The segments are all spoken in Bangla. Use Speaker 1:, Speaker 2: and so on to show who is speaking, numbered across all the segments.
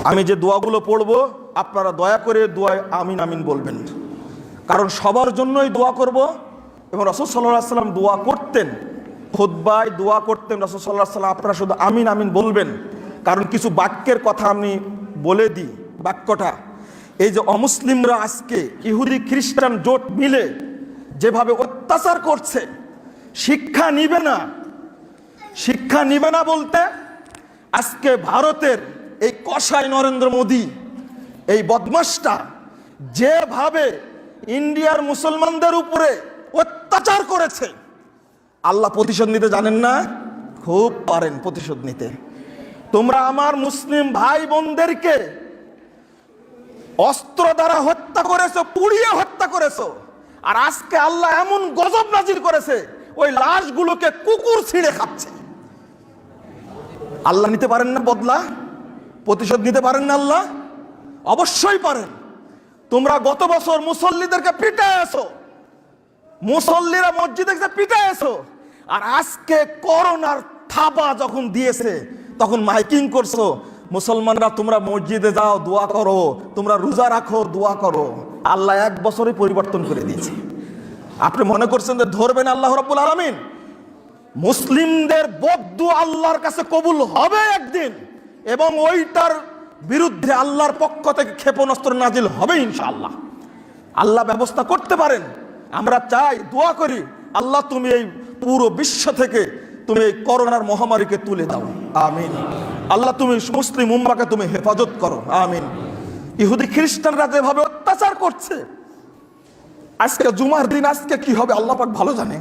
Speaker 1: আমি যে দোয়াগুলো পড়বো আপনারা দয়া করে দোয়ায় আমিন আমিন বলবেন, কারণ সবার জন্যই দোয়া করব। এবং রাসূল সাল্লাল্লাহু আলাইহি ওয়াসাল্লাম দোয়া করতেন, খুতবায় দোয়া করতেন রাসূল সাল্লাল্লাহু আলাইহি ওয়াসাল্লাম। আপনারা শুধু আমিন আমিন বলবেন, কারণ কিছু বাক্যের কথা আমি বলে দিই। বাক্যটা এই যে অমুসলিমরা আজকে ইহুদি খ্রিস্টান জোট মিলে যেভাবে অত্যাচার করছে, শিক্ষা নিবে না। শিক্ষা নিবে না বলতে আজকে ভারতের এই কসাই নরেন্দ্র মোদী, এই বদমাশটা যেভাবে ইন্ডিয়ার মুসলমানদের উপরে অত্যাচার করেছে, আল্লাহ প্রতিশোধ নিতে জানেন না? খুব পারেন প্রতিশোধ নিতে। তোমরা আমার মুসলিম ভাই বোনদেরকে অস্ত্র দ্বারা হত্যা করেছো, পুড়িয়ে হত্যা করেছো, আর আজকে আল্লাহ এমন গজব নাজিল করেছে ওই লাশগুলোকে কুকুর ছিঁড়ে খাচ্ছে। আল্লাহ নিতে পারেন না বদলা? প্রতিশোধ নিতে পারেন না আল্লাহ? অবশ্যই পারেন। তোমরা গত বছর মুসল্লিদেরকে পিটাইছো, মুসল্লিরা মসজিদে পিটাইছো, আর আজকে করোনার থাবা যখন দিয়েছে তখন মাইকিং করছো, মুসলমানরা তোমরা মসজিদে যাও, দোয়া করো, তোমরা রোজা রাখো, দোয়া করো। আল্লাহ এক বছরে পরিবর্তন করে দিয়েছে। আপনি মনে করছেন যে ধরবেন আল্লাহ রাব্বুল আলামিন? মুসলিমদের বদদুয়া আল্লাহর কাছে কবুল হবে একদিন, এবং ওইটার বিরুদ্ধে আল্লাহর পক্ষ থেকে ক্ষেপণাস্ত্র নাজিল হবে ইনশাআল্লাহ। আল্লাহ ব্যবস্থা করতে পারেন। আমরা চাই, দোয়া করি, আল্লাহ তুমি এই পুরো বিশ্ব থেকে তুমি এই করোনার মহামারীকে তুলে দাও, আমিন। আল্লাহ তুমি মুসলিম উম্মাহকে তুমি হেফাজত করো, আমিন। ইহুদি খ্রিস্টানরা যেভাবে অত্যাচার করছে, আজকে জুমার দিন আজকে কি হবে আল্লাহ পাক ভালো জানে।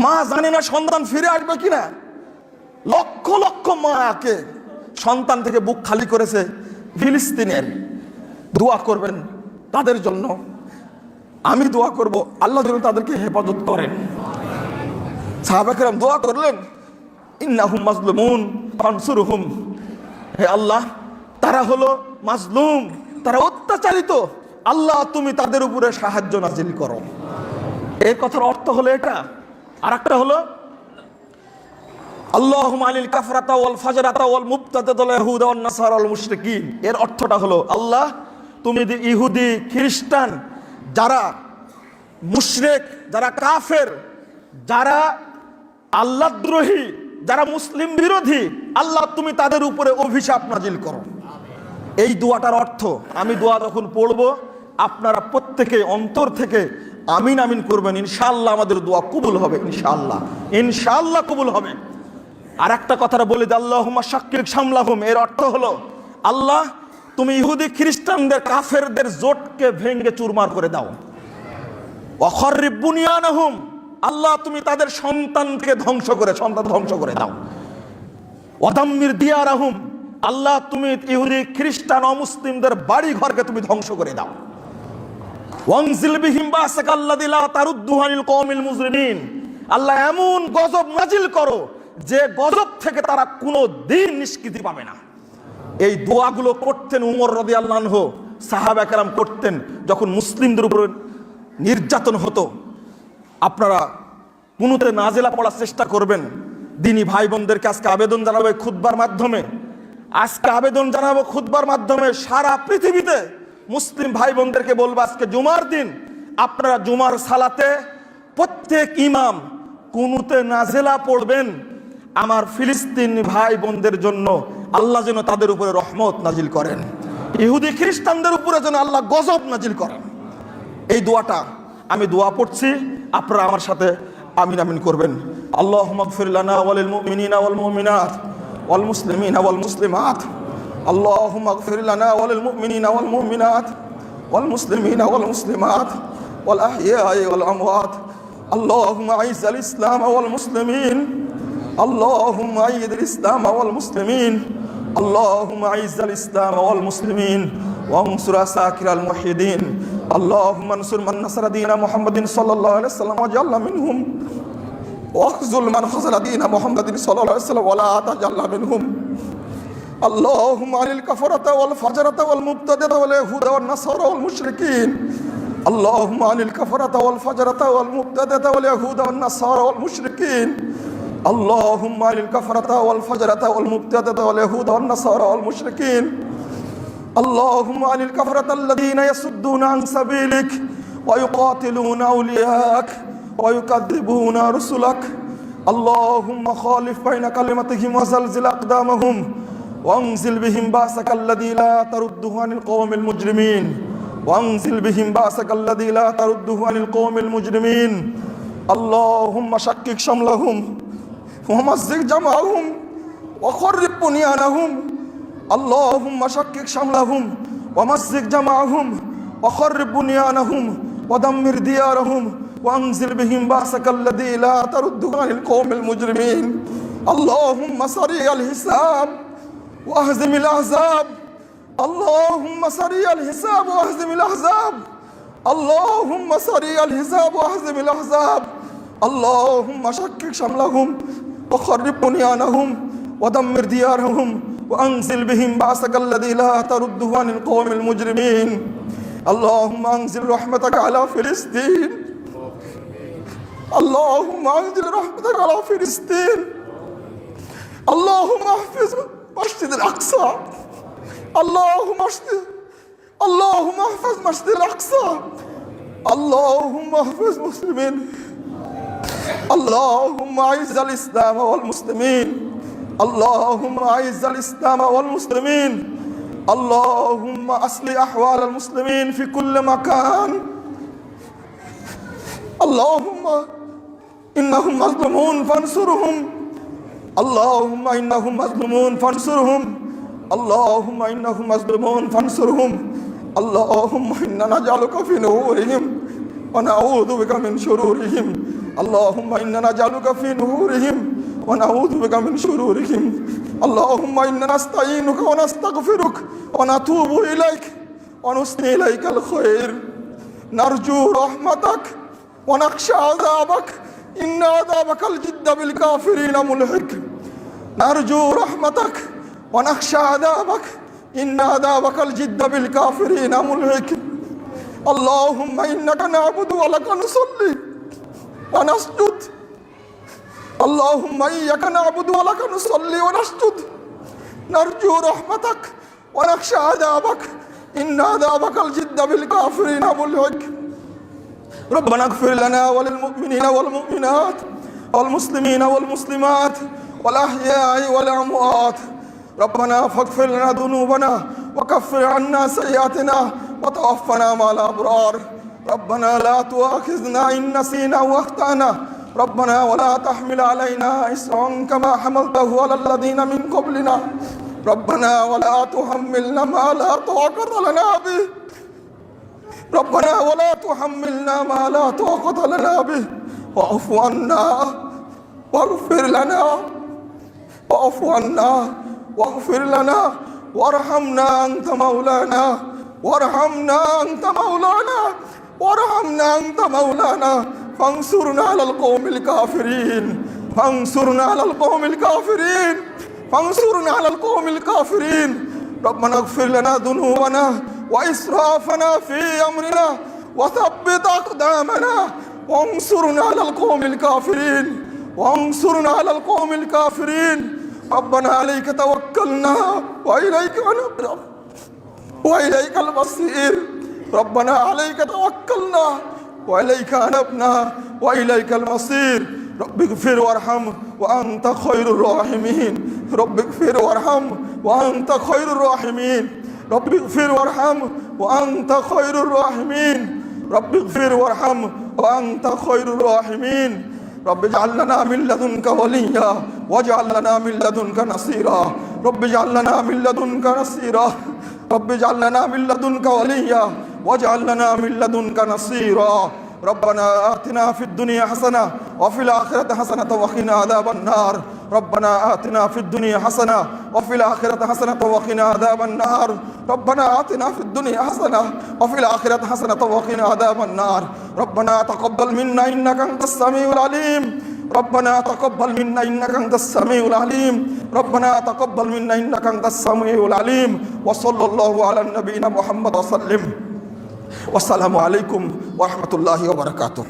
Speaker 1: মা জানে না সন্তান ফিরে আসবে কিনা। লক্ষ লক্ষ মাকে সন্তান থেকে বুক খালি করেছে ফিলিস্তিনের। দোয়া করবেন তাদের জন্য, আমি দোয়া করব আল্লাহ যেন তাদেরকে হেফাজত করেন। সাহাবা কেরাম দোয়া করলেন, ইন্নাহুম মাজলুমুন ফানসুরহুম। হে আল্লাহ, তারা হলো মাজলুম, তারা অত্যাচারিত, আল্লাহ তুমি তাদের উপরে সাহায্য নাজিল করো। এর কথার অর্থ হলো এটা। আর একটা হলো আল্লাহুম্মা আলিল কাফরাতা ওয়াল ফাজরাতা ওয়াল মুবতাদাতা ওয়াল ইয়াহুদা ওয়ান নাসারা ওয়াল মুশরিকিন। এর অর্থটা হলো, আল্লাহ তুমি ইহুদি খ্রিস্টান যারা মুশরিক, যারা কাফের, যারা আল্লাহদ্রোহী, যারা মুসলিম বিরোধী, আল্লাহ তুমি তাদের উপরে অভিশাপ নাজিল করো। এই দোয়াটার অর্থ। আমি দোয়া যখন পড়বো আপনারা প্রত্যেকে অন্তর থেকে আমিন আমিন করবেন, ইনশাআল্লাহ আমাদের দোয়া কবুল হবে, ইনশাআল্লাহ, ইনশাআল্লাহ কবুল হবে। আর একটা কথাটা বলে দিই, আল্লাহুম্মা শাক্কিক শামলাহুম। এর অর্থ হলো, আল্লাহ তুমি ইহুদি খ্রিস্টানদের কাফেরদের জোটকে ভেঙে চুরমার করে দাও। ওয়া খাররিব বুনিয়ানাহুম, আল্লাহ তুমি তাদের সন্তানকে ধ্বংস করে দাও। ওয়া দাম্মির দিয়ারাহুম, আল্লাহ তুমি ইহুদি খ্রিস্টান অমুসলিমদের বাড়ি ঘরকে তুমি ধ্বংস করে দাও। ওয়ানজিল বিহিম বাসাকাল্লাযী লা তারুদ্দু আনিল কওমিল মুজরিমিন, আল্লাহ এমন গজব নাজিল করো যে গজব থেকে তারা কোনো দিন নিষ্কৃতি পাবে না। এই দোয়াগুলো করতেন উমর রাদিয়াল্লাহু আনহু, সাহাবা কেরাম করতেন যখন মুসলিমদের উপর নির্যাতন হতো। আপনারা কুনুতে নাজেলা পড়ার চেষ্টা করবেন। দিনী ভাই বোনদেরকে আজকে আবেদন জানাবো খুতবার মাধ্যমে, সারা পৃথিবীতে মুসলিম ভাই বোনদেরকে বলবো, আজকে জুমার দিন আপনারা জুমার সালাতে প্রত্যেক ইমাম কুনুতে নাজেলা পড়বেন। আমার ফিলিস্তিন ভাই বোনদের জন্য আল্লাহ যেন তাদের উপরে রহমত নাজিল করেন, ইহুদি খ্রিস্টানদের উপরে যেন আল্লাহ গজব নাজিল করেন। এই দোয়াটা আমি দোয়া পড়ছি, আপনারা আমার সাথে আমিন আমিন করবেন। আল্লাহুম্মা গফির লানা ওয়া লিল মুমিনিনা ওয়াল মুমিনাত ওয়াল মুসলিমিনা ওয়াল মুসলিমাত। আল্লাহুম্মা গফির লানা ওয়া লিল মুমিনিনা ওয়াল মুমিনাত ওয়াল মুসলিমিনা ওয়াল মুসলিমাত ওয়াল আহইয়াই ওয়াল আমওয়াত। আল্লাহুম্মা আইজ্জিল ইসলাম ওয়াল মুসলিমিন। আল্লাহুম্মা আইয়িদিল ইসলাম ওয়াল মুসলিমিন। আল্লাহুম্মা আইজ্জিল ইসলাম ওয়াল মুসলিমিন ওয়ানসুর আসাকিরাল মুহিদিন। আল্লাহুম্মা আনসুর মান নাসারা দীনা মুহাম্মাদিন সাল্লাল্লাহু আলাইহি ওয়াসাল্লাম ওয়াজআলনা মিনহুম ওয়াখযুল মান খাযালা দীনা মুহাম্মাদিন সাল্লাল্লাহু আলাইহি ওয়াসাল্লাম ওয়ালা তাজআলনা মিনহুম। আল্লাহুম্মা আলিল কাফারাতা ওয়াল ফাজরাতা ওয়াল মুবতাদিআতা ওয়াল ইয়াহুদা ওয়ান নাসারা ওয়াল মুশরিকিন। আল্লাহুম্মা আলিল কাফারাতা ওয়াল ফাজরাতা ওয়াল মুবতাদিআতা ওয়াল ইয়াহুদা ওয়ান নাসারা ওয়াল মুশরিকিন। আল্লাহুম্মা আলিল কাফারাতা ওয়াল ফাজরাতা ওয়াল মুবতাদিআতা ওয়াল ইয়াহুদা ওয়ান নাসারা ওয়াল মুশরিকিন। اللهم عن الكفرة الذين يصدون عن سبيلك ويقاتلون أولياءك ويكذبون رسلك. اللهم خالف بين كلمتهم وزلزل أقدامهم وانزل بهم بأسك الذي لا ترده عن القوم المجرمين. وانزل بهم بأسك الذي لا ترده عن القوم المجرمين. اللهم شكك شملهم ومزق جمعهم وخرب بنيانهم. اللهم شكك شملهم ومزق جمعهم وخرب بنيانهم ودمر ديارهم وانزل بهم بأسك الذي لا ترده عن القوم المجرمين. اللهم سريع الحساب واهزم الأحزاب. اللهم سريع الحساب واهزم الأحزاب. اللهم سريع الحساب واهزم الأحزاب. اللهم شكك شملهم وخرب بنيانهم ودمر ديارهم وانزل بهم بأسك الذي لا ترده عن القوم المجرمين. اللهم انزل رحمتك على فلسطين. اللهم انزل رحمتك على فلسطين. اللهم احفظ مسجد الأقصى. اللهم احفظ مسجد الأقصى. اللهم احفظ مسلمين. اللهم اعز الإسلام والمسلمين. اللهم اعز الإسلام والمسلمين. اللهم أصلح أحوال المسلمين في كل مكان. اللهم إنهم مظلومون فانصرهم. اللهم إنهم مظلومون فانصرهم. اللهم إنهم مظلومون فانصرهم. اللهم إنا نجعلك في نورهم ونعوذ بك من شرورهم. اللهم إنا نجعلك في نورهم ونعوذ بك من شرورهم. اللهم إنا نستعينك ونستغفرك ونتوب إليك ونثني إليك الخير. نرجو رحمتك ونخشى عذابك إن عذابك الجد بالكافرين ملحق. نرجو رحمتك ونخشى عذابك إن عذابك الجد بالكافرين ملحق. اللهم إنك نعبد ولك نصلي ونسجد. اللهم إياك نعبد ولك نصلي ونسجد. نرجو رحمتك ونخشى عذابك إن عذابك الجد بالكافرين ملحق. ربنا اغفر لنا وللمؤمنين والمؤمنات والمسلمين والمسلمات والأحياء والأموات. ربنا فاغفر لنا ذنوبنا وكفر عنا سيئاتنا وتوفنا مع الأبرار. ربنا لا تؤاخذنا إن نسينا وأخطأنا. ربنا ولا تحمل علينا إصرا كما حملته على الذين من قبلنا. ربنا ولا تحملنا ما لا طاقة لنا به. ربنا ولا تحملنا ما لا طاقة لنا به. واعف عنا واغفر لنا. واعف عنا واغفر لنا وارحمنا أنت مولانا. وارحمنا أنت مولانا. وارحمنا أنت مولانا. فانصرنا على القوم الكافرين. فانصرنا على القوم الكافرين. فانصرنا على القوم الكافرين. ربنا اغفر لنا ذنوبنا وإسرافنا في أمرنا وثبت أقدامنا وانصرنا على القوم الكافرين. وانصرنا على القوم الكافرين. ربنا عليك توكلنا وإليك أنبنا وإليك المصير. ربنا عليك توكلنا وإليك أنبنا وإليك المصير. رب اغفر وارحم وأنت خير الراحمين. رب اغفر وارحم وأنت خير الراحمين. رب اغفر وارحم وأنت خير الراحمين. رب اغفر وارحم وأنت خير الراحمين. رب اجعل لنا من لدنك وليا واجعل لنا من لدنك نصيرا. رب اجعل لنا من لدنك نصيرا. رب اجعل لنا من لدنك وليا واجعل لنا من لدنك نصيرا. ربنا آتنا في الدنيا حسنة وفي الآخرة حسنة وقنا عذاب النار. ربنا آتنا في الدنيا حسنة وفي الآخرة حسنة وقنا عذاب النار. ربنا آتنا في الدنيا حسنة وفي الآخرة حسنة وقنا عذاب النار. ربنا تقبل منا إنك أنت السميع العليم. ربنا تقبل منا إنك أنت السميع العليم. ربنا تقبل منا إنك أنت السميع العليم. وصلى الله على نبينا محمد وسلم. والسلام عليكم ورحمة الله وبركاته.